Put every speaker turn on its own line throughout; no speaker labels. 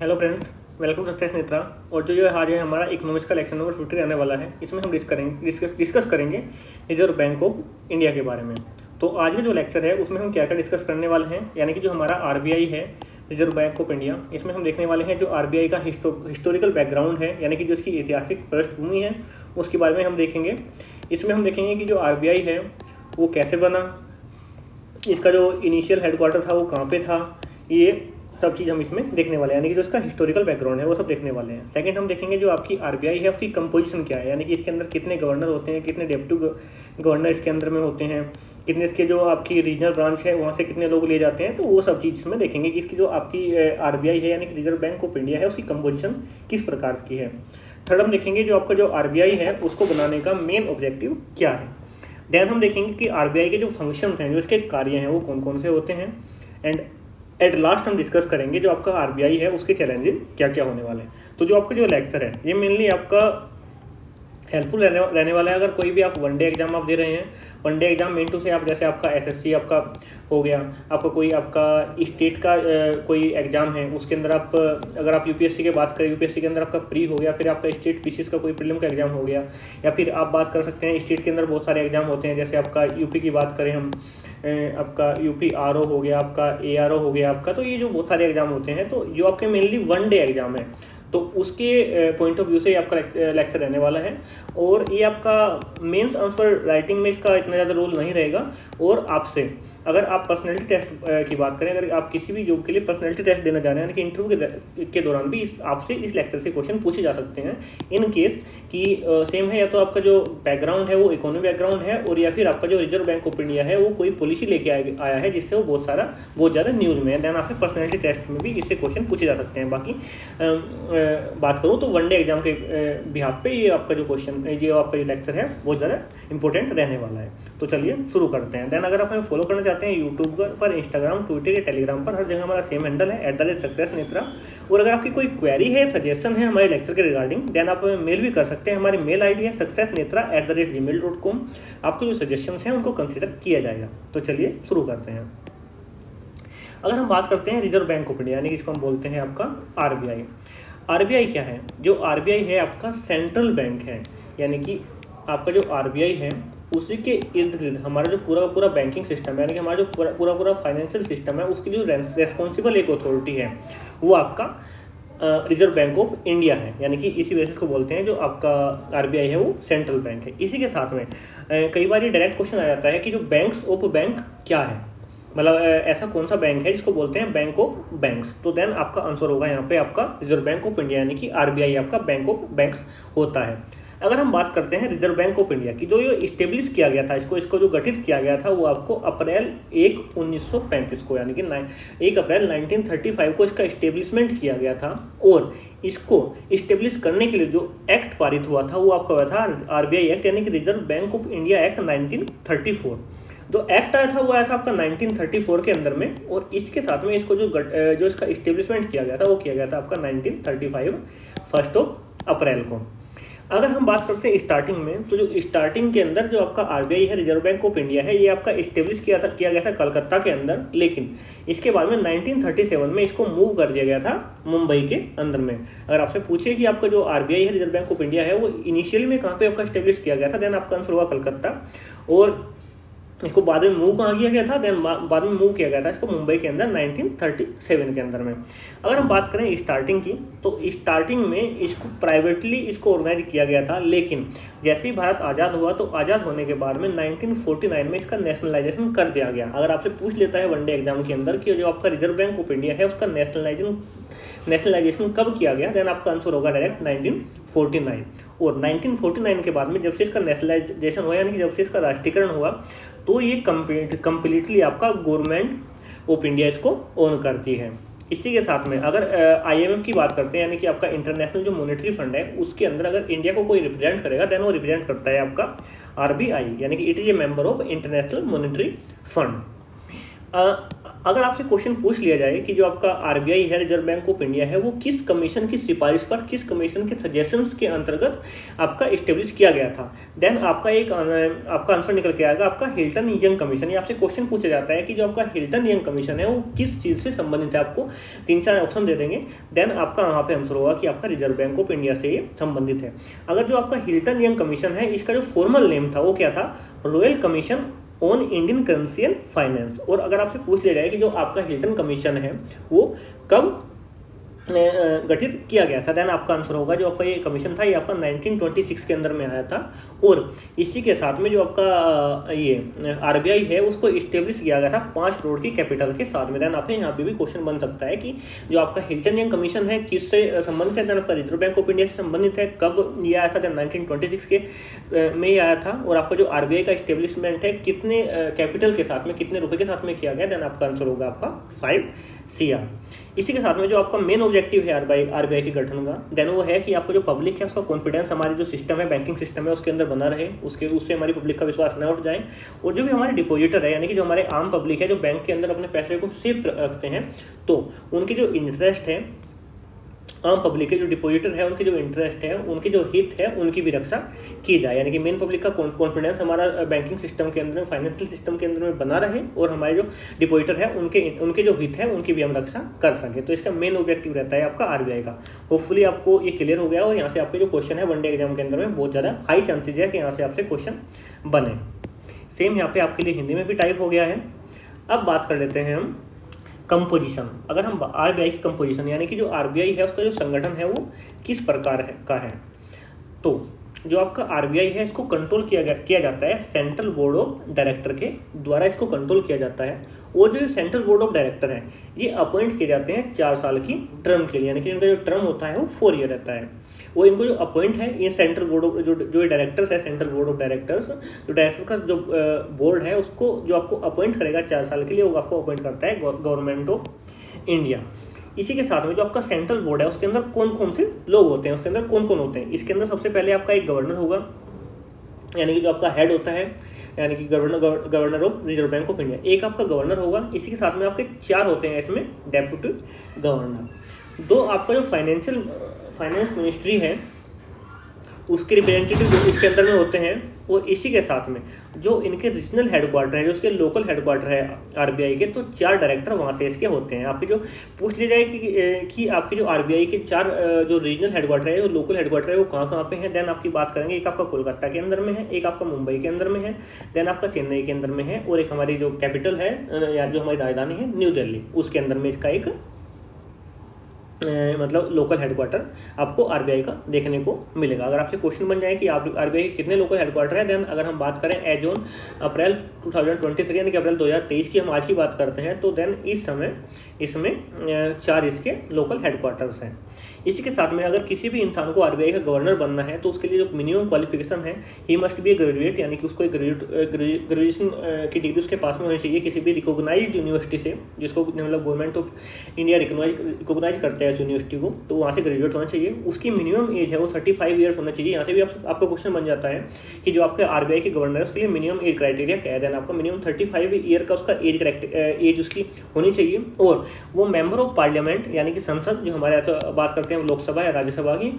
Hello friends, welcome to success Netra. और जो आज है हमारा इकोनॉमिक्स का लेक्चर नंबर 50 रहने वाला है। इसमें हम डिस्कस करेंगे रिजर्व बैंक ऑफ इंडिया के बारे में। तो आज का जो लेक्चर है उसमें हम क्या क्या डिस्कस करने वाले हैं, यानी कि जो हमारा आरबीआई है, रिजर्व बैंक ऑफ इंडिया, इसमें हम देखने वाले हैं जो आरबीआई का हिस्टोरिकल बैकग्राउंड है, यानी कि जो इसकी ऐतिहासिक पृष्ठभूमि है उसके बारे में हम देखेंगे। इसमें हम देखेंगे कि जो आरबीआई है वो कैसे बना, इसका जो इनिशियल हेडक्वार्टर था वो कहाँ पे था, ये सब चीज़ हम इसमें देखने वाले हैं, यानी कि जो इसका हिस्टोरिकल बैकग्राउंड है वो सब देखने वाले हैं। सेकंड हम देखेंगे जो आपकी आरबीआई है उसकी कंपोजिशन क्या है, यानी कि इसके अंदर कितने गवर्नर होते हैं, कितने डेप्यूटी गवर्नर इसके अंदर में होते हैं, कितने इसके जो आपकी रीजनल ब्रांच है वहाँ से कितने लोग ले जाते हैं, तो वो सब चीज़ इसमें देखेंगे कि इसकी जो आपकी आरबीआई है यानी कि रिजर्व बैंक ऑफ इंडिया है उसकी कंपोजिशन किस प्रकार की है। थर्ड हम देखेंगे जो आपका जो आरबीआई है उसको बनाने का मेन ऑब्जेक्टिव क्या है। देन हम देखेंगे कि आरबीआई के जो फंक्शंस हैं, जो इसके कार्य हैं वो कौन कौन से होते हैं। एंड एट लास्ट हम डिस्कस करेंगे जो आपका आरबीआई है उसके चैलेंजेस क्या क्या होने वाले हैं। तो जो आपका जो लेक्चर है ये मेनली आपका हेल्पफुल रहने वाला है। अगर कोई भी आप वनडे एग्जाम आप दे रहे हैं, वनडे एग्जाम मीन टू से आप जैसे आपका एसएससी आपका हो गया, आपका कोई आपका स्टेट का कोई एग्जाम है उसके अंदर आप अगर आप यूपीएससी की बात करें, यूपीएससी के अंदर आपका प्री हो गया, फिर आपका स्टेट पीसीएस का कोई प्रीलिम का एग्जाम हो गया, या फिर आप बात कर सकते हैं स्टेट के अंदर बहुत सारे एग्जाम होते हैं। जैसे आपका यूपी की बात करें हम, आपका यूपी आरओ हो गया, आपका एआरओ हो गया आपका, तो ये जो बहुत सारे एग्जाम होते हैं तो जो आपके मेनली वन डे एग्जाम है तो उसके पॉइंट ऑफ व्यू से आपका लेक्चर रहने वाला है। और ये आपका मेंस आंसर राइटिंग में इसका इतना ज़्यादा रोल नहीं रहेगा। और आपसे अगर आप पर्सनैलिटी टेस्ट की बात करें, अगर आप किसी भी जॉब के लिए पर्सनैलिटी टेस्ट देना चाह रहे हैं, यानी कि इंटरव्यू के दौरान भी आपसे इस लेक्चर से क्वेश्चन पूछे जा सकते हैं। इन केस कि सेम है, या तो आपका जो बैकग्राउंड है वो इकोनॉमी बैकग्राउंड है, और या फिर आपका जो रिजर्व बैंक ऑफ इंडिया है वो कोई पॉलिसी लेके आया है जिससे वो बहुत ज़्यादा न्यूज़ में है। देन आपके पर्सनैलिटी टेस्ट में भी इससे क्वेश्चन पूछे जा सकते हैं। बाकी बात करूँ तो वनडे एग्जाम के बिहाफ पे ये आपका जो क्वेश्चन, ये आपका जो लेक्चर है बहुत ज़्यादा इंपॉर्टेंट रहने वाला है। तो चलिए शुरू करते हैं। देन अगर आप हमें फॉलो करना चाहते हैं यूट्यूब पर, इंस्टाग्राम, ट्विटर या टेलीग्राम पर, हर जगह हमारा सेम हैंडल है @सक्सेस नेत्रा। और अगर आपकी कोई क्वेरी है, सजेशन है हमारे लेक्चर के रिगार्डिंग, देन आप हमें मेल भी कर सकते हैं। हमारी मेल ID है successnetra@gmail.com। आपके जो सजेशंस हैं उनको कंसिडर किया जाएगा। तो चलिए शुरू करते हैं। अगर हम बात करते हैं रिजर्व बैंक ऑफ इंडिया, यानी कि इसको हम बोलते हैं आपका आरबीआई। आरबीआई क्या है? जो आरबीआई है आपका सेंट्रल बैंक है, यानी कि आपका जो आरबीआई है उसी के इर्द गिर्द हमारा जो पूरा बैंकिंग सिस्टम है, यानी कि हमारा जो पूरा फाइनेंशियल सिस्टम है उसकी जो रेस्पॉन्सिबल एक अथॉरिटी है वो आपका रिजर्व बैंक ऑफ इंडिया है। यानी कि इसी वजह से इसको बोलते हैं जो आपका आरबीआई है वो सेंट्रल बैंक है। इसी के साथ में कई बार ये डायरेक्ट क्वेश्चन आ जाता है कि जो बैंक्स ऑफ बैंक क्या है, मतलब ऐसा कौन सा बैंक है जिसको बोलते हैं बैंक ऑफ बैंक्स। तो देन आपका आंसर होगा यहाँ पे आपका रिजर्व बैंक ऑफ इंडिया, यानी कि आरबीआई आपका बैंक ऑफ बैंक्स होता है। अगर हम बात करते हैं रिजर्व बैंक ऑफ इंडिया की, जो ये इस्टेब्लिश किया गया था, इसको जो गठित किया गया था वो आपको अप्रैल 1, 1935 को, यानी कि 1 अप्रैल 1935 को इसका इस्टेब्लिशमेंट किया गया था। और इसको इस्टेब्लिश करने के लिए जो एक्ट पारित हुआ था वो आपका हुआ था आरबीआई एक्ट, यानी कि reserve bank of India act 1934। जो एक्ट आया था वो आया था आपका 1934 के अंदर में। और इसके साथ में इसको जो इसका इस्टेब्लिशमेंट किया गया था वो किया गया था आपका 1935 1 अप्रैल को। अगर हम बात करते हैं स्टार्टिंग में, तो जो स्टार्टिंग के अंदर जो आपका आरबीआई है, रिजर्व बैंक ऑफ इंडिया है, ये आपका इस्टेब्लिश किया गया था कलकत्ता के अंदर। लेकिन इसके बाद में 1937 में इसको मूव कर दिया गया था मुंबई के अंदर में। अगर आपसे पूछे कि आपका जो आरबीआई है, रिजर्व बैंक ऑफ इंडिया है, वो इनिशियली में कहाँ पे आपका इस्टेब्लिश किया गया था, देन आपका आंसर हुआ कलकत्ता। और इसको बाद में मूव कहाँ किया गया था, देन बाद में मूव किया गया था इसको मुंबई के अंदर 1937 के अंदर में। अगर हम बात करें स्टार्टिंग की, तो स्टार्टिंग में इसको प्राइवेटली इसको ऑर्गेनाइज किया गया था। लेकिन जैसे ही भारत आज़ाद हुआ तो आज़ाद होने के बाद में 1949 में इसका नेशनलाइजेशन कर दिया गया। अगर आपसे पूछ लेता है वनडे एग्जाम के अंदर कि जो आपका रिजर्व बैंक ऑफ इंडिया है उसका नेशनलाइजेशन कब किया गया, देन आपका आंसर होगा डायरेक्ट 1949। और 1949 के बाद में जब से इसका नेशनलाइजेशन हुआ, यानी कि जब से इसका राष्ट्रीयकरण हुआ, तो ये कंप्लीटली आपका गवर्नमेंट ऑफ इंडिया इसको ओन करती है। इसी के साथ में अगर IMF की बात करते हैं, यानी कि आपका इंटरनेशनल जो मॉनेटरी फंड है, उसके अंदर अगर इंडिया को कोई रिप्रेजेंट करेगा देन वो रिप्रेजेंट करता है आपका आरबीआई, यानी कि it is a member of international monetary fund. अगर आपसे क्वेश्चन पूछ लिया जाए कि जो आपका आरबीआई है, रिजर्व बैंक ऑफ इंडिया है, वो किस कमीशन की सिफारिश पर, किस कमीशन के सजेशंस के अंतर्गत आपका इस्टेब्लिश किया गया था, देन आपका आंसर निकल के आएगा आपका हिल्टन यंग कमीशन। ये आपसे क्वेश्चन पूछा जाता है कि जो आपका हिल्टन यंग कमीशन है वो किस चीज़ से संबंधित है, आपको 3-4 ऑप्शन दे देंगे, देन आपका वहाँ पे आंसर होगा कि आपका रिजर्व बैंक ऑफ इंडिया से ये संबंधित है। अगर जो आपका हिल्टन यंग कमीशन है, इसका जो फॉर्मल नेम था वो क्या था, royal commission on Indian currency and finance. और अगर आपसे पूछ लिया जाए कि जो आपका हिल्टन कमीशन है वो कब गठित किया गया था, देन आपका आंसर होगा जो आपका ये कमीशन था ये आपका 1926 के अंदर में आया था। और इसी के साथ में जो आपका ये आरबीआई है उसको इस्टेब्लिश किया गया था 5 करोड़ की कैपिटल के साथ में। देन आप यहाँ पे भी क्वेश्चन बन सकता है कि जो आपका हिल्टन यंग कमीशन है किससे संबंधित है, देन आपका रिजर्व बैंक ऑफ इंडिया से संबंधित है, कब ये आया था, देन 1926 के में ही आया था। और आपका जो आरबीआई का इस्टेब्लिशमेंट है कितने कैपिटल के साथ में, कितने रुपए के साथ में किया गया, देन आपका आंसर होगा आपका 5 CR। इसी के साथ में जो आपका मेन ऑब्जेक्टिव है आरबीआई के गठन का, देन वो है कि आपको जो पब्लिक है उसका कॉन्फिडेंस हमारी जो सिस्टम है, बैंकिंग सिस्टम है, उसके अंदर बना रहे, उससे हमारी पब्लिक का विश्वास न उठ जाए। और जो भी हमारे डिपॉजिटर है, यानी कि जो हमारे आम पब्लिक है जो बैंक के अंदर अपने पैसे को सेफ रखते हैं, तो उनकी जो इंटरेस्ट है, आम पब्लिक के जो डिपॉजिटर है उनके जो इंटरेस्ट है, उनके जो हित है, उनकी भी रक्षा की जाए। यानी कि मेन पब्लिक का कॉन्फिडेंस हमारा बैंकिंग सिस्टम के अंदर में, फाइनेंशियल सिस्टम के अंदर में बना रहे, और हमारे जो डिपॉजिटर है उनके जो हित है उनकी भी हम रक्षा कर सकें। तो इसका मेन ऑब्जेक्टिव रहता है आपका आरबीआई का। होपफुली आपको ये क्लियर हो गया, और यहाँ से आपके जो क्वेश्चन है वनडे एग्जाम के अंदर में बहुत ज़्यादा हाई चांसेज है कि यहाँ से आपसे क्वेश्चन बने। सेम यहाँ पे आपके लिए हिंदी में भी टाइप हो गया है। अब बात कर लेते हैं हम कंपोजिशन। अगर हम आरबीआई की कंपोजिशन, यानी कि जो आरबीआई है उसका जो संगठन है वो किस प्रकार का है, तो जो आपका आरबीआई है इसको कंट्रोल किया जाता है सेंट्रल बोर्ड ऑफ डायरेक्टर के द्वारा, इसको कंट्रोल किया जाता है। और जो सेंट्रल बोर्ड ऑफ डायरेक्टर है ये अपॉइंट किए जाते हैं 4 साल की टर्म के लिए, यानी कि इनका जो टर्म होता है वो 4 ईयर रहता है। वो इनको जो अपॉइंट है ये सेंट्रल बोर्ड ऑफ जो डायरेक्टर्स है, सेंट्रल बोर्ड ऑफ डायरेक्टर्स, जो डायरेक्टर का जो बोर्ड है उसको जो आपको अपॉइंट करेगा 4 साल के लिए, वो आपको अपॉइंट करता है गवर्नमेंट ऑफ इंडिया। इसी के साथ में जो आपका सेंट्रल बोर्ड है उसके अंदर कौन कौन से लोग होते हैं, उसके अंदर कौन कौन होते हैं, इसके अंदर सबसे पहले आपका एक गवर्नर होगा, यानी कि जो आपका हेड होता है, यानी कि governor of reserve bank of India, एक आपका गवर्नर होगा। इसी के साथ में आपके 4 होते हैं इसमें डेप्यूटी गवर्नर। 2 आपका जो फाइनेंस मिनिस्ट्री है उसके रिप्रेजेंटेटिव इसके अंदर में होते हैं। और इसी के साथ में जो इनके रीजनल हेडक्वार्टर है, जो उसके लोकल हेडक्वार्टर है आरबीआई के, तो 4 डायरेक्टर वहाँ से इसके होते हैं। आपकी जो पूछ लिया जाए कि आपकी जो आरबीआई के 4 जो रीजनल हेडक्वार्टर है, जो लोकल हेडक्वार्टर है, वो कहाँ पे हैं, देन आपकी बात करेंगे। एक आपका कोलकाता के अंदर में है, एक आपका मुंबई के अंदर में है, देन आपका चेन्नई के अंदर में है, और एक हमारी जो कैपिटल है या जो हमारी राजधानी है न्यू दिल्ली, उसके अंदर में इसका एक मतलब लोकल हेडक्वार्टर आपको आरबीआई का देखने को मिलेगा। अगर आपसे क्वेश्चन बन जाए कि आरबीआई के कितने लोकल हेडक्वार्टर है, देन अगर हम बात करें एज ऑन अप्रैल 2023 यानी कि अप्रैल 2023 की हम आज की बात करते हैं, तो देन इस समय इसमें 4 इसके लोकल हेडक्वार्टर्स हैं। इसी के साथ में अगर किसी भी इंसान को आरबीआई का गवर्नर बनना है तो उसके लिए जो मिनिमम क्वालिफिकेशन है, he must be A graduate, यानी कि उसको एक ग्रेजुएशन की डिग्री उसके पास में होनी चाहिए किसी भी रिकॉग्नाइज्ड यूनिवर्सिटी से, जिसको मतलब गवर्नमेंट ऑफ इंडिया रिकॉग्नाइज करता है उस यूनिवर्सिटी को, तो वहाँ से ग्रेजुएट होना चाहिए। उसकी मिनिमम एज है वो 35 ईयर्स होना चाहिए। यहाँ से भी आपका क्वेश्चन बन जाता है कि जो आपके आरबीआई के गवर्नर है उसके लिए मिनिमम एज क्राइटेरिया क्या है, देन आपका मिनिमम 35 ईयर का उसका एज उसकी होनी चाहिए। और वो मेंबर ऑफ पार्लियामेंट, यानी कि संसद, जो हमारे यहाँ बात करते हैं लोकसभा या राज्यसभा की,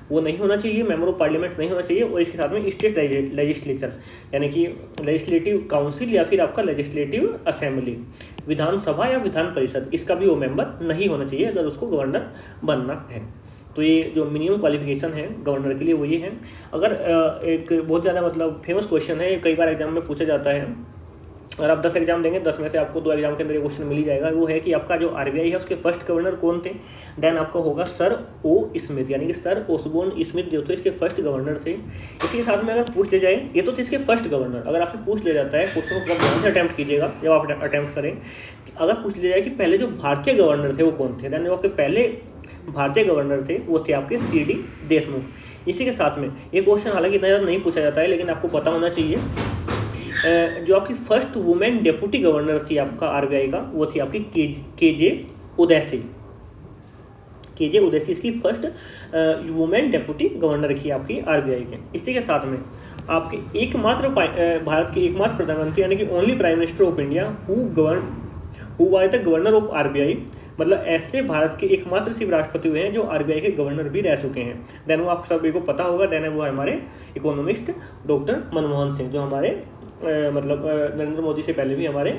वो नहीं होना चाहिए, मेंबर ऑफ पार्लियामेंट नहीं होना चाहिए। और इसके साथ में स्टेट लेजिस्लेचर, यानी कि लेजिस्लेटिव काउंसिल या फिर आपका लेजिस्लेटिव असेंबली, विधानसभा या विधान परिषद, इसका भी वो मेंबर नहीं होना चाहिए अगर उसको गवर्नर बनना है। तो ये जो मिनिमम क्वालिफिकेशन है गवर्नर के लिए वो ये है। अगर एक बहुत ज़्यादा मतलब फेमस क्वेश्चन है, कई बार एग्जाम में पूछा जाता है, अगर आप 10 एग्जाम देंगे 10 में से आपको 2 एग्जाम के अंदर ये क्वेश्चन मिल ही जाएगा, वो है कि आपका जो आरबीआई है उसके फर्स्ट गवर्नर कौन थे, देन आपका होगा सर ओ स्मिथ, यानी कि सर ओसबोर्न स्मिथ जो थे इसके फर्स्ट गवर्नर थे। इसी के साथ में अगर पूछ लिया जाए, ये तो थे इसके फर्स्ट गवर्नर, अगर आपसे पूछ लिया जाता है, क्वेश्चन को ध्यान से अटैम्प्ट कीजिएगा जब आप अटैम्प्ट करें, अगर पूछ लिया जाए कि पहले जो भारतीय गवर्नर थे वो कौन थे, देन जो आपके पहले भारतीय गवर्नर थे वो थे आपके CD देशमुख। इसी के साथ में ये क्वेश्चन हालांकि इतना ज़्यादा नहीं पूछा जाता है, लेकिन आपको पता होना चाहिए, जो आपकी फर्स्ट वुमेन डेप्यूटी गवर्नर थी आपका आरबीआई का, वो थी आपकी केजे उदैसी। केजे उदैसी इसकी फर्स्ट वुमेन डेप्यूटी गवर्नर की आपकी आरबीआई के। इसी के साथ में आपके एकमात्र भारत के एकमात्र प्रधानमंत्री, यानी कि only prime minister of India who who was the governor of RBI, मतलब ऐसे भारत के एकमात्र शिव राष्ट्रपति हुए हैं जो आरबीआई के गवर्नर भी रह चुके हैं। देन वो आप सभी को पता होगा, देन वो हमारे इकोनॉमिस्ट डॉक्टर मनमोहन सिंह, जो हमारे नरेंद्र मोदी से पहले भी हमारे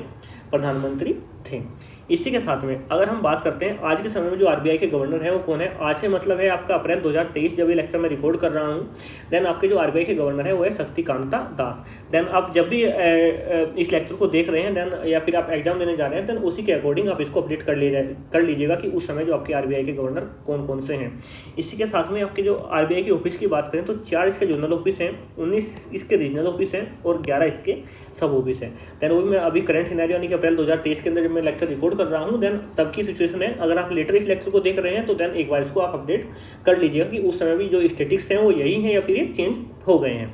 प्रधानमंत्री थे। इसी के साथ में अगर हम बात करते हैं आज के समय में जो आरबीआई के गवर्नर है वो कौन है, आज से मतलब है आपका अप्रैल 2023 जब ये लेक्चर मैं रिकॉर्ड कर रहा हूँ। देन आपके जो आरबीआई के गवर्नर है वो है शक्तिकांता दास। देन आप जब भी इस लेक्चर को देख रहे हैं देन या फिर आप एग्जाम देने जा रहे हैं, देन उसी के अकॉर्डिंग आप इसको अपडेट कर लीजिएगा कि उस समय जो आपके आरबीआई के गवर्नर कौन कौन से हैं। इसी के साथ में आपके जो आरबीआई के ऑफिस की बात करें तो 4 इसके जोनल ऑफिस हैं, 19 इसके रीजनल ऑफिस हैं और 11 इसके सब ऑफिस हैं। देन वो भी मैं अभी करंट सिनेरियो यानी कि अप्रैल 2023 के अंदर जब मैं लेक्चर रिकॉर्ड कर रहा हूँ, देन तब की सिचुएशन है। अगर आप लेटर इस लेक्चर को देख रहे हैं तो देन एक बार इसको आप अपडेट कर लीजिएगा कि उस समय भी जो स्टेटिक्स हैं वो यही हैं या फिर ये चेंज हो गए हैं।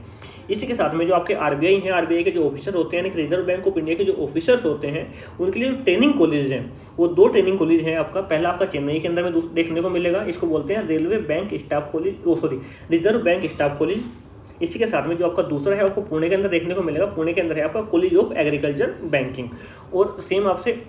इसी के साथ में जो आपके आरबीआई हैं, आरबीआई के जो ऑफिसर होते हैं यानी कि रिजर्व बैंक ऑफ इंडिया के जो ऑफिसर्स होते हैं उनके लिए जो ट्रेनिंग कॉलेज हैं वो 2 ट्रेनिंग कॉलेज हैं आपका। पहला आपका चेन्नई के अंदर में देखने को मिलेगा, इसको बोलते हैं railway bank staff college, reserve bank staff college. इसी के साथ में जो आपका दूसरा है आपको पुणे के अंदर देखने को मिलेगा, पुणे के अंदर है आपका कॉलेज ऑफ एग्रीकल्चर बैंकिंग। और सेम आपसे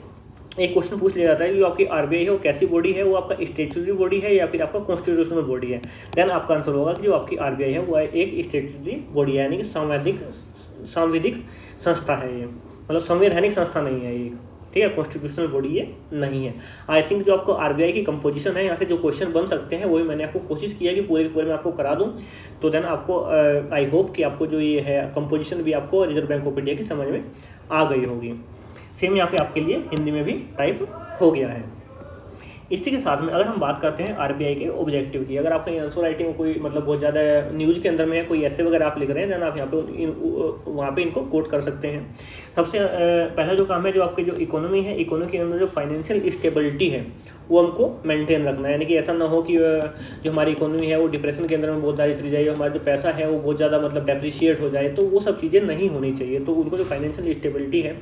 एक क्वेश्चन पूछ लिया जाता है कि जो आपकी आरबीआई है वो कैसी बॉडी है, वो आपका स्टैट्यूटरी बॉडी है या फिर आपका कॉन्स्टिट्यूशनल बॉडी है। देन आपका आंसर होगा कि जो आपकी आरबीआई है वो एक स्टैट्यूटरी बॉडी है यानी कि सांविधिक संस्था है ये, मतलब संवैधानिक संस्था नहीं है ये, ठीक है, कॉन्स्टिट्यूशनल बॉडी ये नहीं है। आई थिंक जो आपको आरबीआई की कंपोजिशन है यहाँ से जो क्वेश्चन बन सकते हैं वही मैंने आपको कोशिश किया कि पूरे के पूरे मैं आपको करा दूँ। तो देन आपको आई होप कि आपको जो ये है कंपोजिशन भी आपको रिजर्व बैंक ऑफ इंडिया की समझ में आ गई होगी। सेम यहाँ पे आपके लिए हिंदी में भी टाइप हो गया है। इसी के साथ में अगर हम बात करते हैं आरबीआई के ऑब्जेक्टिव की, अगर आपका आंसर राइटिंग कोई मतलब बहुत ज़्यादा न्यूज़ के अंदर में है, कोई ऐसे वगैरह आप लिख रहे हैं, देन आप यहाँ पे वहाँ पे इनको कोट कर सकते हैं। सबसे पहला जो काम है जो आपकी जो इकोनॉमी है, इकोनॉमी के अंदर जो फाइनेंशियल स्टेबिलिटी है वो हमको मेंटेन रखना है। यानी कि ऐसा ना हो कि जो हमारी इकोनॉमी है वो डिप्रेशन के अंदर में बहुत ज़्यादा चली जाए, हमारा जो पैसा है वो बहुत ज़्यादा मतलब डेप्रिशिएट हो जाए, तो वो सब चीज़ें नहीं होनी चाहिए। तो उनको जो फाइनेंशियल स्टेबिलिटी है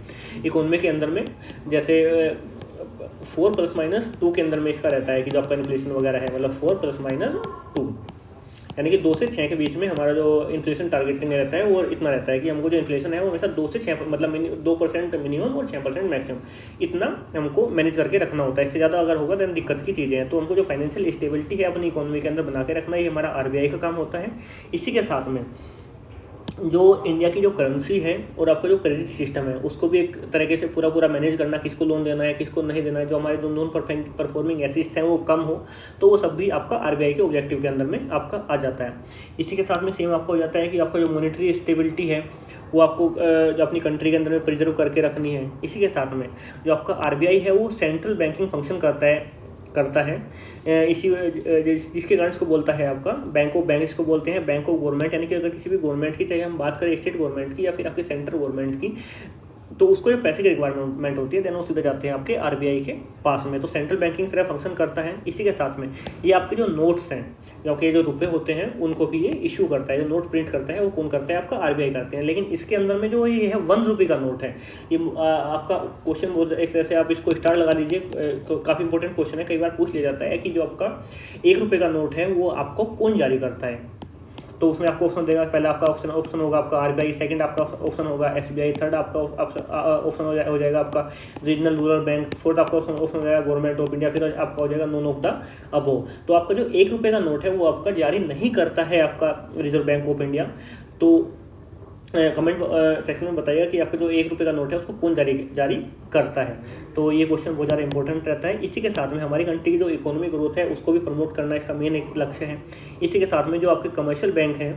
इकोनॉमी के अंदर में, जैसे 4 ± 2 के अंदर में इसका रहता है कि जो आपका इन्फ्लेशन वगैरह है, मतलब 4 ± 2 यानी कि 2 से 6 के बीच में हमारा जो इन्फ्लेशन टारगेटिंग रहता है वो इतना रहता है कि हमको जो इन्फ्लेशन है वो हमेशा 2 से 6 मतलब 2% मिनिमम और 6% मैक्सिमम, इतना हमको मैनेज करके रखना होता है। इससे ज़्यादा अगर होगा देन दिक्कत की चीज़ें हैं। तो हमको जो फाइनेंशियल स्टेबिलिटी है अपनी इकोनॉमी के अंदर बना के रखना, ये हमारा आरबीआई का काम होता है। इसी के साथ में जो इंडिया की जो करेंसी है और आपका जो क्रेडिट सिस्टम है उसको भी एक तरीके से पूरा मैनेज करना, किसको लोन देना है किसको नहीं देना है, जो हमारे नॉन परफॉर्मिंग एसेट्स हैं वो कम हो, तो वो सब भी आपका आरबीआई के ऑब्जेक्टिव के अंदर में आपका आ जाता है। इसी के साथ में सेम आपको हो जाता है कि आपका जो मॉनेटरी स्टेबिलिटी है वो आपको जो अपनी कंट्री के अंदर में प्रिजर्व करके रखनी है। इसी के साथ में जो आपका आरबीआई है वो सेंट्रल बैंकिंग फंक्शन करता है इसी जिसके कारण इसको बोलता है आपका बैंक ऑफ बैंक्स को बोलते हैं बैंक ऑफ गवर्नमेंट। यानी कि अगर किसी भी गवर्नमेंट की, चाहे हम बात करें स्टेट गवर्नमेंट की या फिर आपकी सेंट्रल गवर्नमेंट की, तो उसको जो पैसे की रिक्वायरमेंट होती है देन वो सीधे जाते हैं आपके आरबीआई के पास में। तो सेंट्रल बैंकिंग तरह फंक्शन करता है। इसी के साथ में ये आपके जो नोट्स हैं, जो आपके जो रुपए होते हैं उनको भी ये इशू करता है, जो नोट प्रिंट करता है वो कौन करता है, आपका आरबीआई करते हैं। लेकिन इसके अंदर में जो ये है 1 रुपये का नोट है, ये आपका क्वेश्चन एक तरह से आप इसको स्टार लगा लीजिए, तो काफ़ी इंपॉर्टेंट क्वेश्चन है, कई बार पूछ लिया जाता है कि जो आपका 1 रुपये का नोट है वो आपको कौन जारी करता है। तो उसमें आपको ऑप्शन देगा, पहला आपका ऑप्शन होगा आपका आरबीआई, सेकंड आपका ऑप्शन होगा एसबीआई, थर्ड आपका ऑप्शन हो जाएगा आपका रीजनल रूरल बैंक, फोर्थ आपका ऑप्शन हो जाएगा गवर्नमेंट ऑफ इंडिया, फिर आपका हो जाएगा नॉन ऑफ द अबोव। तो आपका जो 1 रुपये का नोट है वो आपका जारी नहीं करता है आपका रिजर्व बैंक ऑफ इंडिया। तो कमेंट सेक्शन में बताइएगा कि आपका जो 1 रुपये का नोट है उसको कौन जारी करता है। तो ये क्वेश्चन बहुत ज़्यादा इंपॉर्टेंट रहता है। इसी के साथ में हमारी कंट्री की जो इकोनॉमिक ग्रोथ है उसको भी प्रमोट करना इसका मेन एक लक्ष्य है। इसी के साथ में जो आपके कमर्शियल बैंक हैं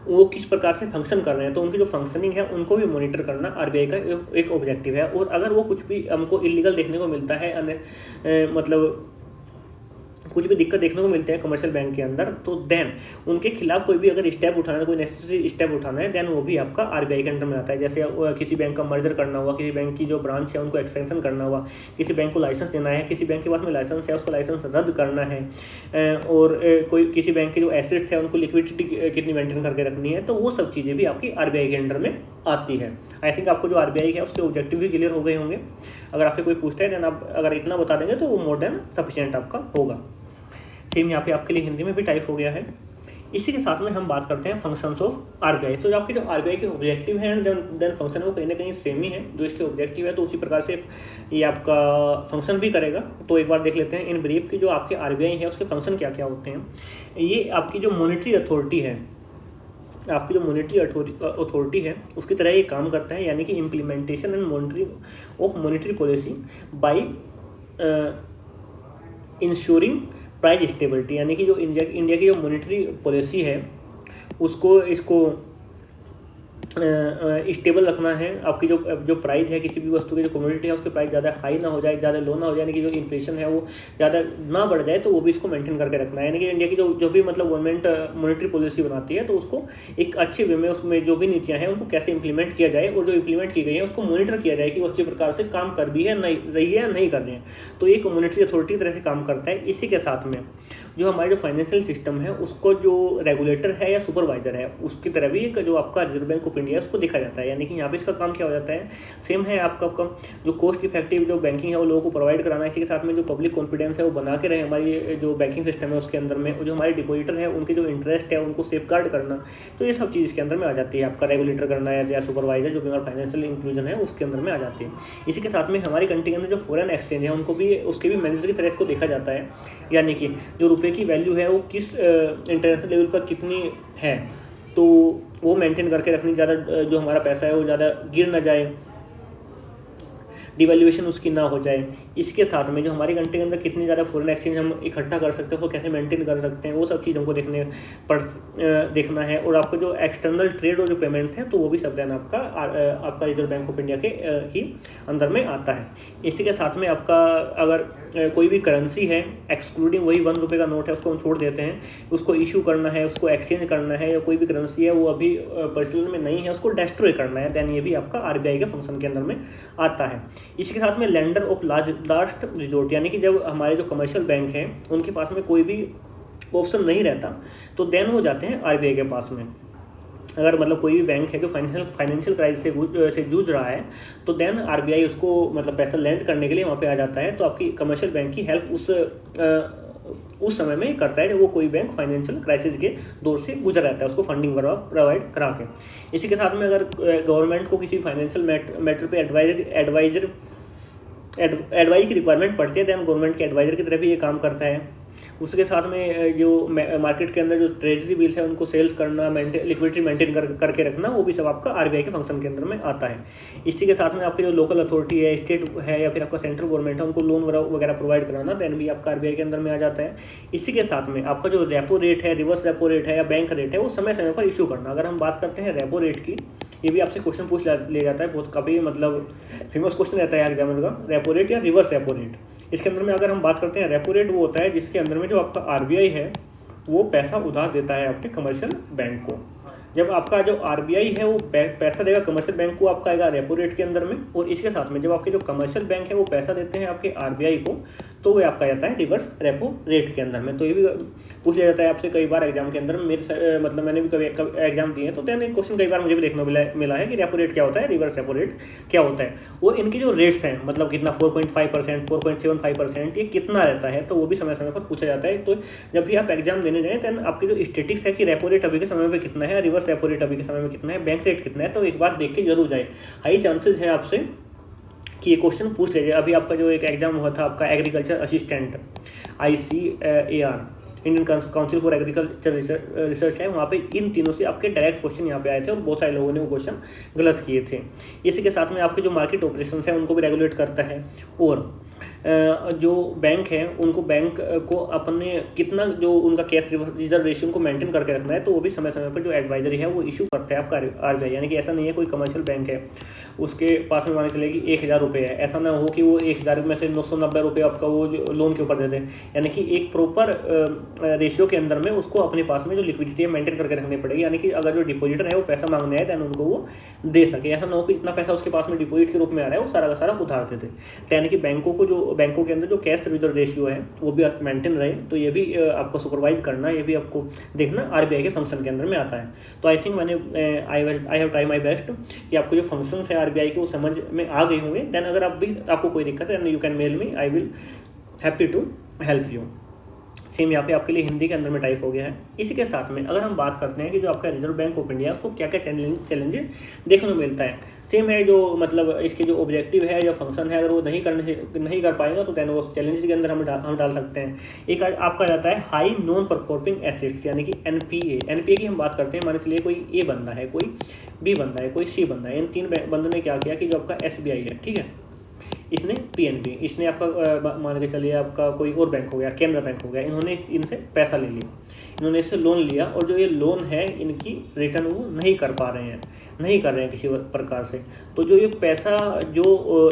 वो किस प्रकार से फंक्शन कर रहे हैं, तो उनकी जो फंक्शनिंग है उनको भी मॉनिटर करना आरबीआई का एक ऑब्जेक्टिव है। और अगर वो कुछ भी हमको इलीगल देखने को मिलता है, मतलब कुछ भी दिक्कत देखने को मिलते हैं कमर्शियल बैंक के अंदर, तो देन उनके खिलाफ कोई भी अगर स्टेप उठाना है, कोई नेसेसरी स्टेप उठाना है, देन वो भी आपका आरबीआई के अंडर में आता है। जैसे किसी बैंक का मर्जर करना हुआ, किसी बैंक की जो ब्रांच है उनको एक्सपेंशन करना हुआ, किसी बैंक को लाइसेंस देना है, किसी बैंक के पास में लाइसेंस है उसको लाइसेंस रद्द करना है, और कोई किसी बैंक के जो एसेट्स है उनको लिक्विडिटी कितनी मेंटेन करके रखनी है, तो वो सब चीज़ें भी आपकी आरबीआई के अंडर में आती है। आई थिंक आपको जो आरबीआई है उसके ऑब्जेक्टिव भी क्लियर हो गए होंगे। अगर आपसे कोई पूछता है देन आप अगर इतना बता देंगे तो वो मोर देन सफिशिएंट आपका होगा। सेम यहाँ पे आपके लिए हिंदी में भी टाइप हो गया है। इसी के साथ में हम बात करते हैं फंक्शंस ऑफ आरबीआई। तो जो आपके जो आरबीआई के ऑब्जेक्टिव हैं एंड देन फंक्शन है वो कहीं ना कहीं सेम ही है। जो इसके ऑब्जेक्टिव है तो उसी प्रकार से ये आपका फंक्शन भी करेगा। तो एक बार देख लेते हैं इन ब्रीफ की जो आपके आरबीआई है उसके फंक्शन क्या क्या होते हैं। ये आपकी जो मॉनेटरी अथॉरिटी है, आपकी जो मॉनेटरी अथॉरिटी है उसकी तरह ये काम करता है, यानी कि implementation and monitoring of monetary policy by ensuring price stability, यानी कि जो इंडिया की जो मॉनेटरी पॉलिसी है उसको इसको स्टेबल रखना है। आपकी जो प्राइस है किसी भी वस्तु की, जो कमोडिटी है उसकी प्राइस ज़्यादा हाई ना हो जाए, ज़्यादा लो ना हो जाए, यानी कि जो इन्फ्लेशन है वो ज़्यादा ना बढ़ जाए, तो वो भी इसको मेंटेन करके रखना है। यानी कि इंडिया की जो भी मतलब गवर्नमेंट मॉनेटरी पॉलिसी बनाती है तो उसको एक अच्छे वे में उसमें जो भी नीतियाँ हैं उनको कैसे इंप्लीमेंट किया जाए, और जो इंप्लीमेंट की गई है उसको मॉनिटर किया जाए कि वो अच्छी प्रकार से काम कर भी है नहीं रही है या नहीं कर रही है। तो एक मॉनेटरी अथॉरिटी तरह से काम करता है। इसी के साथ में जो हमारे जो फाइनेंशियल सिस्टम है उसको जो रेगुलेटर है या सुपरवाइजर है उसकी तरह भी एक जो आपका रिजर्व बैंक ऑफ इंडिया है उसको देखा जाता है। यानी कि यहाँ पे इसका काम क्या हो जाता है, सेम है आपका जो कॉस्ट इफेक्टिव जो बैंकिंग है वो लोगों को प्रोवाइड कराना। इसी के साथ में जो पब्लिक कॉन्फिडेंस है वो बना के रहे हमारी जो बैंकिंग सिस्टम है उसके अंदर में, और जो हमारे डिपॉजिटर है उनके जो इंटरेस्ट है उनको सेफगार्ड करना। तो ये सब चीज़ इसके अंदर में आ जाती है। आपका रेगुलेटर करना या सुपरवाइजर जो भी फाइनेंशियल इंक्लूजन है उसके अंदर में आ जाती है। इसी के साथ में हमारी कंट्री के अंदर जो फॉरेन एक्सचेंज है उनको भी उसके भी मैनेजर की तरह को देखा जाता है। यानी कि जो रुपये की वैल्यू है वो किस इंटरनेशनल लेवल पर कितनी है तो वो मेंटेन करके रखनी, ज़्यादा जो हमारा पैसा है वो ज़्यादा गिर ना जाए, डिवैल्यूएशन उसकी ना हो जाए। इसके साथ में जो हमारी कंट्री के अंदर कितनी ज़्यादा फॉरेन एक्सचेंज हम इकट्ठा कर सकते हैं उसको कैसे मेंटेन कर सकते हैं वो सब चीज़ हमको देखना है। और आपको जो एक्सटर्नल ट्रेड और जो पेमेंट्स हैं तो वो भी सब देना आपका रिजर्व बैंक ऑफ इंडिया के ही अंदर में आता है। इसी के साथ में आपका अगर कोई भी करेंसी है एक्सक्लूडिंग वही 1 रुपये का नोट है उसको हम छोड़ देते हैं, उसको इशू करना है, उसको एक्सचेंज करना है, या कोई भी करेंसी है वो अभी पर्सनल में नहीं है उसको डिस्ट्रॉय करना है, देन ये भी आपका आरबीआई के फंक्शन के अंदर में आता है। इसी के साथ में लेंडर ऑफ लास्ट रिजोर्ट, यानी कि जब हमारे जो कमर्शियल बैंक हैं उनके पास में कोई भी ऑप्शन नहीं रहता तो देन वो जाते हैं आरबीआई के पास में। अगर मतलब कोई भी बैंक है जो फाइनेंशियल क्राइसिस से जूझ रहा है तो देन आरबीआई उसको मतलब पैसा लेंड करने के लिए वहाँ पे आ जाता है। तो आपकी कमर्शियल बैंक की हेल्प उस समय में करता है जब वो कोई बैंक फाइनेंशियल क्राइसिस के दौर से गुजर रहता है, उसको फंडिंग प्रोवाइड करा के। इसी के साथ में अगर गवर्नमेंट को किसी फाइनेंशियल मैटर पे एडवाइज की रिक्वायरमेंट पड़ती है, देन गवर्नमेंट के एडवाइजर की तरफ भी ये काम करता है। उसके साथ में जो मार्केट के अंदर जो ट्रेजरी बिल्स है उनको सेल्स करना, लिक्विडिटी मेंटेन करके रखना, वो भी सब आपका आरबीआई के फंक्शन के अंदर में आता है। इसी के साथ में आपकी जो लोकल अथॉरिटी है, स्टेट है या फिर आपका सेंट्रल गवर्नमेंट है उनको लोन वगैरह प्रोवाइड कराना, देन भी आपका आरबीआई के अंदर में आ जाता है। इसी के साथ में आपका जो रेपो रेट है, रिवर्स रेपो रेट है या बैंक रेट है वो समय समय पर इशू करना। अगर हम बात करते हैं रेपो रेट की, ये भी आपसे क्वेश्चन पूछ ले जाता है, बहुत काफ़ी मतलब फेमस क्वेश्चन रहता है एग्जामिनर का, रेपो रेट या रिवर्स रेपो रेट। इसके अंदर में अगर हम बात करते हैं रेपो रेट वो होता है जिसके अंदर में जो आपका आरबीआई है वो पैसा उधार देता है आपके कमर्शियल बैंक को। जब आपका जो आरबीआई है वो पैसा देगा कमर्शियल बैंक को, आपका आएगा रेपो रेट के अंदर में। और इसके साथ में जब आपके जो कमर्शियल बैंक है वो पैसा देते हैं आपके आरबीआई को तो वो आपका जाता है रिवर्स रेपो रेट के अंदर में। तो ये भी पूछ लिया जाता है आपसे कई बार एग्जाम के अंदर। मतलब मैंने भी कभी एग्जाम दिए हैं तो देन एक क्वेश्चन कई बार मुझे भी देखने मिला है कि रेपो रेट क्या होता है, रिवर्स रेपो रेट क्या होता है, और इनकी जो रेट्स हैं मतलब कितना 4.5%, 4.75% ये कितना रहता है, तो वो भी समय समय पर पूछा जाता है। तो जब भी आप एग्जाम देने जाएँ देन आपकी जो स्टेटिक्स है कि रेपो रेट अभी के समय में कितना है, रिवर्स रेपो रेट अभी के समय में कितना है, बैंक रेट कितना है, तो एक बार देख के जरूर जाए। हाई चांसेस है आपसे कि ये क्वेश्चन पूछ लीजिए। अभी आपका जो एक एग्जाम हुआ था आपका agriculture assistant ICAR, Indian council for agriculture research है, वहाँ पे इन तीनों से आपके डायरेक्ट क्वेश्चन यहाँ पे आए थे और बहुत सारे लोगों ने वो क्वेश्चन गलत किए थे। इसी के साथ में आपके जो मार्केट ऑपरेशन है उनको भी रेगुलेट करता है, और जो बैंक है उनको बैंक को अपने कितना जो उनका कैश रिजर्व रेशियो को मेंटेन करके रखना है, तो वो भी समय समय पर जो एडवाइजरी है वो इशू करता है आपका आरबीआई। यानी कि ऐसा नहीं है कोई कमर्शियल बैंक है उसके पास में मान चले कि 1000 रुपये है, ऐसा ना हो कि वो 1000 में से 990 रुपये आपका वो लोन के ऊपर दे दें। यानी कि एक प्रॉपर रेशियो के अंदर में उसको अपने पास में जो लिक्विडिटी है मेंटेन करके रखनी पड़ेगी। यानी कि अगर जो डिपॉजिटर है वो पैसा मांगने आए दैन उनको वो दे सके, ऐसा ना हो कि इतना पैसा उसके पास में डिपॉजिट के रूप में आ रहा है वो सारा का सारा उधार दे दे। यानी कि बैंकों के अंदर जो कैश रिजर्व रेशियो है वो भी मेंटेन रहे, तो ये भी आपको सुपरवाइज करना, ये भी आपको देखना आरबीआई के फंक्शन के अंदर में आता है। तो आई थिंक मैंने I have try my best कि आपको जो फंक्शंस है आरबीआई के वो समझ में आ गए होंगे। देन अगर आपको कोई दिक्कत है you can mail me, I will happy to help you. Same यहाँ पे आपके लिए हिंदी के अंदर में टाइप हो गया है। इसी के साथ में अगर हम बात करते हैं कि जो आपका रिजर्व बैंक ऑफ इंडिया है उसको क्या क्या चैलेंजेस देखने को मिलता है। सेम है जो मतलब इसके जो ऑब्जेक्टिव है या फंक्शन है, अगर वो नहीं कर पाएगा तो देन वो चैलेंजेस के अंदर हम डाल सकते हैं। एक आपका रहता है हाई नॉन परफॉर्मिंग एसेट्स यानी कि एनपीए की हम बात करते हैं। मान के लिए कोई ए बंदा है, कोई बी बंदा है, कोई सी बंदा है। इन 3 बंदों ने क्या किया कि जो आपका एसबीआई है, ठीक है, इसने पीएनबी, इसने आपका मान के चलिए आपका कोई और बैंक हो गया, केनरा बैंक हो गया, इन्होंने इनसे पैसा ले लिया, इन्होंने इससे लोन लिया और जो ये लोन है इनकी रिटर्न वो नहीं कर पा रहे हैं, नहीं कर रहे हैं किसी प्रकार से। तो जो ये पैसा जो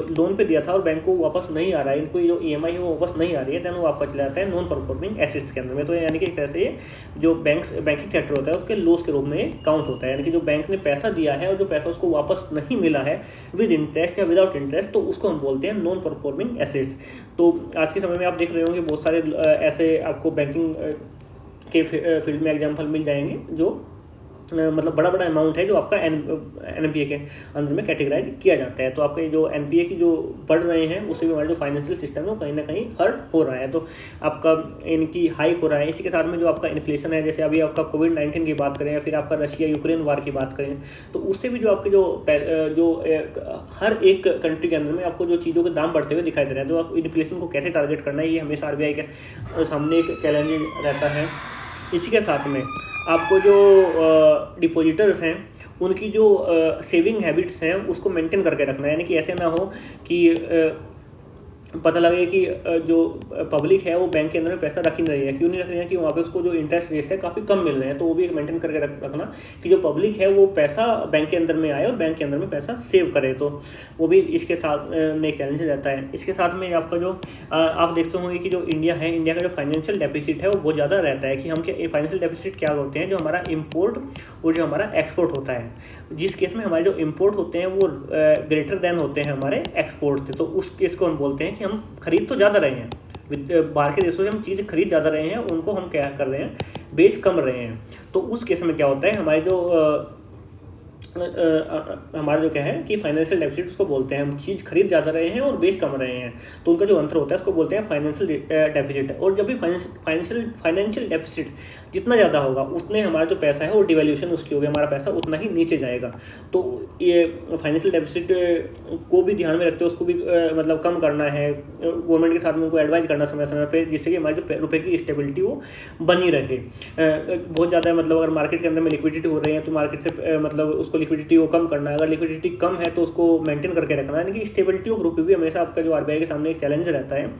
लोन पे दिया था और बैंक को वापस नहीं आ रहा है, इनको जो ईएमआई है वो वापस नहीं आ रही है, देन वो वापस चला जाता है नॉन परफॉर्मिंग एसेट्स के अंदर में। तो यानी कि एक तरह से ये जो बैंकिंग सेक्टर होता है उसके लॉस के रूप में काउंट होता है। यानी कि जो बैंक ने पैसा दिया है और जो पैसा उसको वापस नहीं मिला है विद इंटरेस्ट या विदाउट इंटरेस्ट, तो उसको हम बोलते हैं नॉन परफॉर्मिंग एसेट्स। तो आज के समय में आप देख रहे हो कि बहुत सारे ऐसे आपको बैंकिंग के फील्ड में एग्जाम्पल मिल जाएंगे जो मतलब बड़ा बड़ा अमाउंट है जो आपका एनपीए के अंदर में कैटेगराइज किया जाता है। तो आपके जो एनपीए की जो बढ़ रहे हैं उससे भी हमारा जो फाइनेंशियल सिस्टम है वो कहीं ना कहीं हर्ट हो रहा है, तो आपका इनकी हाइक हो रहा है। इसी के साथ में जो आपका इन्फ्लेशन है, जैसे अभी आपका कोविड-19 की बात करें या फिर आपका रशिया यूक्रेन वार की बात करें, तो उससे भी जो आपके जो हर एक कंट्री के अंदर में आपको जो चीज़ों के दाम बढ़ते हुए दिखाई दे रहे हैं, तो आप इन्फ्लेशन को कैसे टारगेट करना है ये हमेशा आरबीआई के सामने एक चैलेंज रहता है। इसी के साथ में आपको जो डिपॉजिटर्स हैं उनकी जो सेविंग हैबिट्स हैं उसको मेंटेन करके रखना है। यानी कि ऐसे ना हो कि पता लगे कि जो पब्लिक है वो बैंक के अंदर में पैसा रख ही नहीं रही है। क्यों नहीं रख रही है कि वहाँ पे उसको जो इंटरेस्ट रेट है काफ़ी कम मिल रहे हैं, तो वो भी मेंटेन करके रखना कि जो पब्लिक है वो पैसा बैंक के अंदर में आए और बैंक के अंदर में पैसा सेव करे। तो वो भी इसके साथ में एक चैलेंज रहता है। इसके साथ में आपका जो आप देखते होंगे कि जो इंडिया है, इंडिया का जो फाइनेंशियल डेफिसिट है वो बहुत ज़्यादा रहता है। कि हम क्या फाइनेंशियल डेफिसिट क्या होते हैं, जो हमारा इम्पोर्ट और जो हमारा एक्सपोर्ट होता है। जिस केस में हमारे जो इम्पोर्ट होते हैं वो ग्रेटर देन होते हैं हमारे एक्सपोर्ट से, तो उस केस को हम बोलते हैं कि हम खरीद तो ज़्यादा रहे हैं, बाहर के देशों से हम चीज़ें खरीद ज़्यादा रहे हैं, उनको हम क्या कर रहे हैं, बेच कम रहे हैं। तो उस केस में क्या होता है, हमारे जो हमारा जो क्या है कि फाइनेंशियल डेफिसिट उसको बोलते हैं। हम चीज़ खरीद ज़्यादा रहे हैं और बेच कम रहे हैं, तो उनका जो अंतर होता है उसको बोलते हैं फाइनेंशियल डेफिसिट। और जब भी फाइनेंशियल डेफिसिट जितना ज़्यादा होगा उतने हमारा जो पैसा है वो डिवैल्यूशन उसकी होगी, हमारा पैसा उतना ही नीचे जाएगा। तो ये फाइनेंशियल डेफिसिट को भी ध्यान में रखते हुए उसको भी मतलब कम करना है, गवर्नमेंट के साथ में उनको एडवाइज करना समय समय पर, जिससे कि हमारे जो रुपये की स्टेबिलिटी वो बनी रहे। बहुत ज़्यादा मतलब अगर मार्केट के अंदर में लिक्विडिटी हो रही है तो मार्केट से मतलब उसको लिक्विडिटी को कम करना है, अगर लिक्विडिटी कम है तो उसको मेंटेन करके रखना है। यानी कि स्टेबिलिटी ऑफ रुपये भी हमेशा आपका जो आरबीआई के सामने एक चैलेंज रहता है।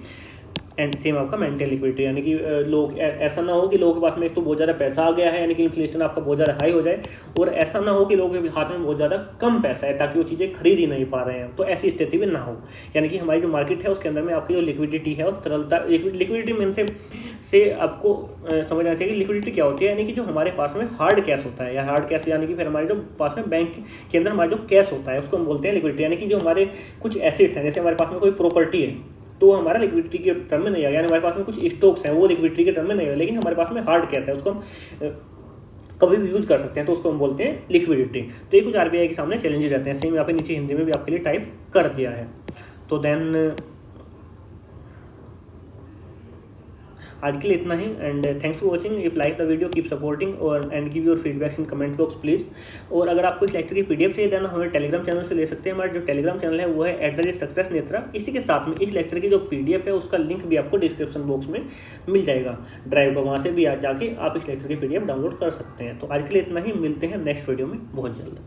एंड सेम आपका मेंटेन लिक्विडिटी, यानी कि लोग ऐसा ना हो कि लोगों के पास में एक तो बहुत ज़्यादा पैसा आ गया है यानी कि इन्फ्लेशन आपका बहुत ज़्यादा हाई हो जाए, और ऐसा ना हो कि लोगों के हाथ में बहुत ज़्यादा कम पैसा है ताकि वो चीज़ें खरीद ही नहीं पा रहे हैं, तो ऐसी स्थिति भी ना हो। यानी कि हमारी जो मार्केट है उसके अंदर में आपकी जो लिक्विडिटी है और तरलता, लिक्विडिटी मीन से आपको समझना चाहिए कि लिक्विडिटी क्या होती है। यानी कि जो हमारे पास में हार्ड कैश होता है, या हार्ड कैश यानी कि फिर हमारे जो पास में बैंक के अंदर हमारा जो कैश होता है उसको हम बोलते हैं लिक्विडिटी। यानी कि जो हमारे कुछ एसेट्स हैं, जैसे हमारे पास में कोई प्रॉपर्टी है तो हमारा लिक्विडिटी के टर्म में नहीं आएगा, यानी हमारे पास में कुछ स्टॉक्स हैं वो लिक्विडिटी के टर्म में नहीं आएगा, लेकिन हमारे पास में हार्ड कैश है उसको हम कभी भी यूज कर सकते हैं, तो उसको हम बोलते हैं लिक्विडिटी। तो ये कुछ आरबीआई के सामने चैलेंजेस रहते हैं। सेम यहाँ पे नीचे हिंदी में भी आपके लिए टाइप कर दिया है। तो देन आज के लिए इतना ही, and thanks for watching. If like the video keep supporting और and give your feedbacks in comment box please. और अगर आपको इस लेक्चर की पीडीएफ चाहिए देना हमें टेलीग्राम चैनल से ले सकते हैं। हमारा जो टेलीग्राम चैनल है वो है @सक्सेसनेत्रा। इसी के साथ में इस लेक्चर की जो पीडीएफ है उसका लिंक भी आपको डिस्क्रिप्शन बॉक्स में मिल जाएगा ड्राइव पर, वहाँ से भी जाके आप इस लेक्चर की पीडीएफ डाउनलोड कर सकते हैं। तो आज के लिए इतना ही, मिलते हैं नेक्स्ट वीडियो में बहुत जल्द।